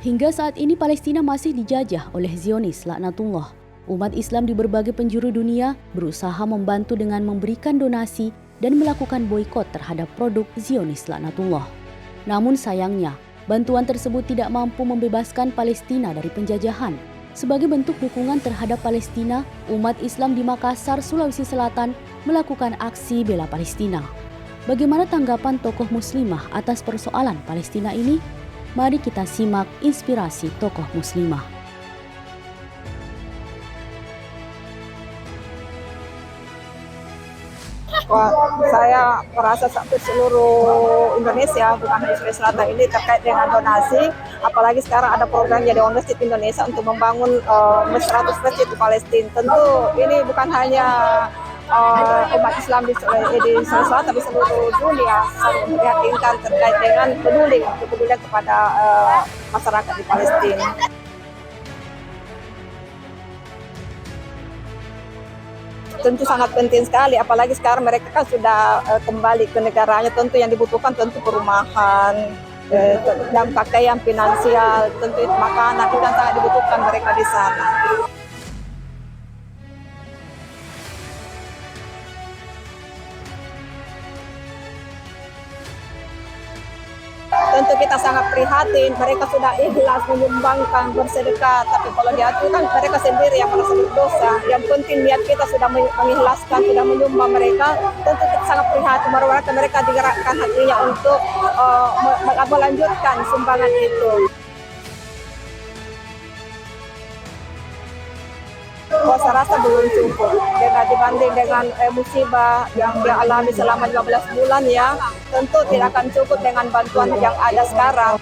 Hingga saat ini Palestina masih dijajah oleh Zionis laknatullah. Umat Islam di berbagai penjuru dunia berusaha membantu dengan memberikan donasi dan melakukan boikot terhadap produk Zionis laknatullah. Namun sayangnya, bantuan tersebut tidak mampu membebaskan Palestina dari penjajahan. Sebagai bentuk dukungan terhadap Palestina, umat Islam di Makassar, Sulawesi Selatan melakukan aksi bela Palestina. Bagaimana tanggapan tokoh muslimah atas persoalan Palestina ini? Mari kita simak inspirasi tokoh muslimah. Saya merasa sampai seluruh Indonesia, bukan hanya Sulawesi Selatan ini, terkait dengan donasi. Apalagi sekarang ada program Jadi Masjid Indonesia untuk membangun 100 masjid di Palestina. Tentu ini bukan hanya umat Islam di Sulawesi Selatan, tapi seluruh dunia sangat memprihatinkan terkait dengan kepedulian kepada masyarakat di Palestina. Tentu sangat penting sekali, apalagi sekarang mereka kan sudah kembali ke negaranya. Tentu yang dibutuhkan tentu perumahan, dan pakaian, finansial, tentu itu makanan, itu yang sangat dibutuhkan mereka di sana. Tentu kita sangat prihatin, mereka sudah ikhlas menyumbangkan, bersedekah, tapi kalau diatur kan mereka sendiri yang merasa berdosa. Yang penting niat kita sudah mengikhlaskan, sudah menyumbang mereka, tentu kita sangat prihatin, mereka digerakkan hatinya untuk melanjutkan sumbangan itu. Saya rasa belum cukup dibanding dengan musibah yang dia alami selama 15 bulan ya, tentu tidak akan cukup dengan bantuan yang ada sekarang.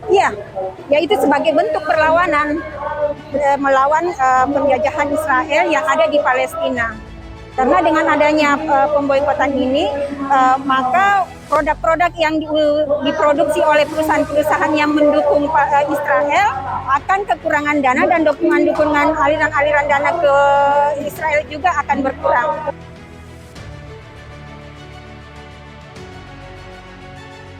Iya, yaitu sebagai bentuk perlawanan melawan penjajahan Israel yang ada di Palestina. Karena dengan adanya pemboikotan ini, maka produk-produk yang diproduksi oleh perusahaan-perusahaan yang mendukung Israel akan kekurangan dana, dan dukungan aliran-aliran dana ke Israel juga akan berkurang.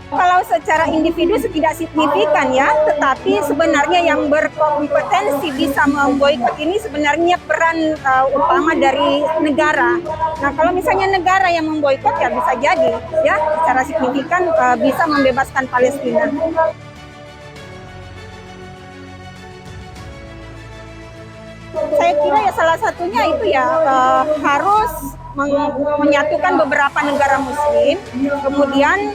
Kalau secara individu tidak signifikan ya, tetapi sebenarnya yang berkompetensi bisa memboikot ini sebenarnya peran utama dari negara. Nah, kalau misalnya negara yang memboikot ya bisa jadi ya secara signifikan bisa membebaskan Palestina. Saya kira ya salah satunya itu ya harus menyatukan beberapa negara muslim, kemudian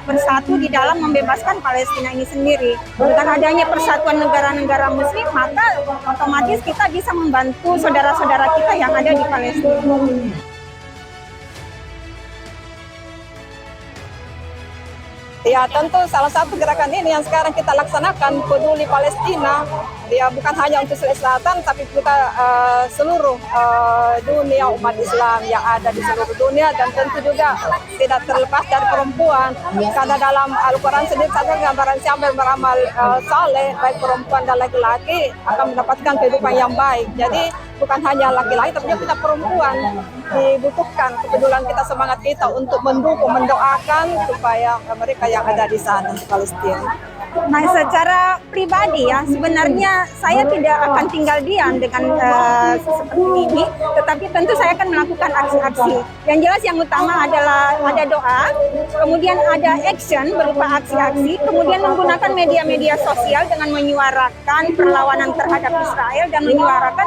bersatu di dalam membebaskan Palestina ini sendiri. Dengan adanya persatuan negara-negara muslim, maka otomatis kita bisa membantu saudara-saudara kita yang ada di Palestina. Ya, tentu salah satu gerakan ini yang sekarang kita laksanakan, Peduli Palestina, ya bukan hanya untuk Sulawesi Selatan, tapi juga seluruh dunia umat Islam yang ada di seluruh dunia, dan tentu juga tidak terlepas dari perempuan. Karena dalam Al-Quran sendiri ada gambaran siapa yang beramal saleh, baik perempuan dan laki-laki, akan mendapatkan kehidupan yang baik. Jadi bukan hanya laki-laki, tapi juga kita perempuan dibutuhkan kepedulian kita, semangat kita untuk mendukung, mendoakan supaya mereka yang ada di sana di Palestina. Nah, secara pribadi ya, sebenarnya saya tidak akan tinggal diam dengan seperti ini, tetapi tentu saya akan melakukan aksi-aksi. Yang jelas yang utama adalah ada doa, kemudian ada action berupa aksi-aksi, kemudian menggunakan media-media sosial dengan menyuarakan perlawanan terhadap Israel dan menyuarakan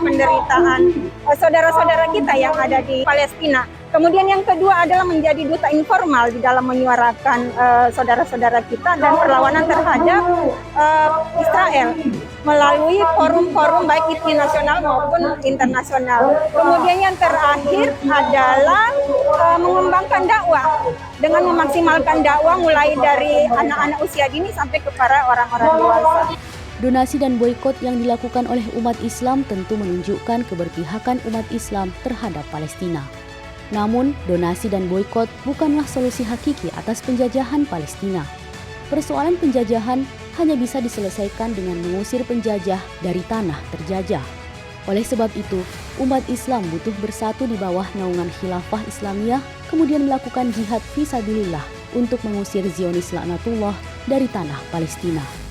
penderitaan saudara-saudara kita yang ada di Palestina. Kemudian yang kedua adalah menjadi duta informal di dalam menyuarakan saudara-saudara kita dan perlawanan terhadap Israel melalui forum-forum baik itu nasional maupun internasional. Kemudian yang terakhir adalah mengembangkan dakwah dengan memaksimalkan dakwah mulai dari anak-anak usia dini sampai kepada orang-orang dewasa. Donasi dan boikot yang dilakukan oleh umat Islam tentu menunjukkan keberpihakan umat Islam terhadap Palestina. Namun, donasi dan boikot bukanlah solusi hakiki atas penjajahan Palestina. Persoalan penjajahan hanya bisa diselesaikan dengan mengusir penjajah dari tanah terjajah. Oleh sebab itu, Umat Islam butuh bersatu di bawah naungan khilafah Islamiyah, kemudian melakukan jihad fisabilillah untuk mengusir Zionis laknatullah dari tanah Palestina.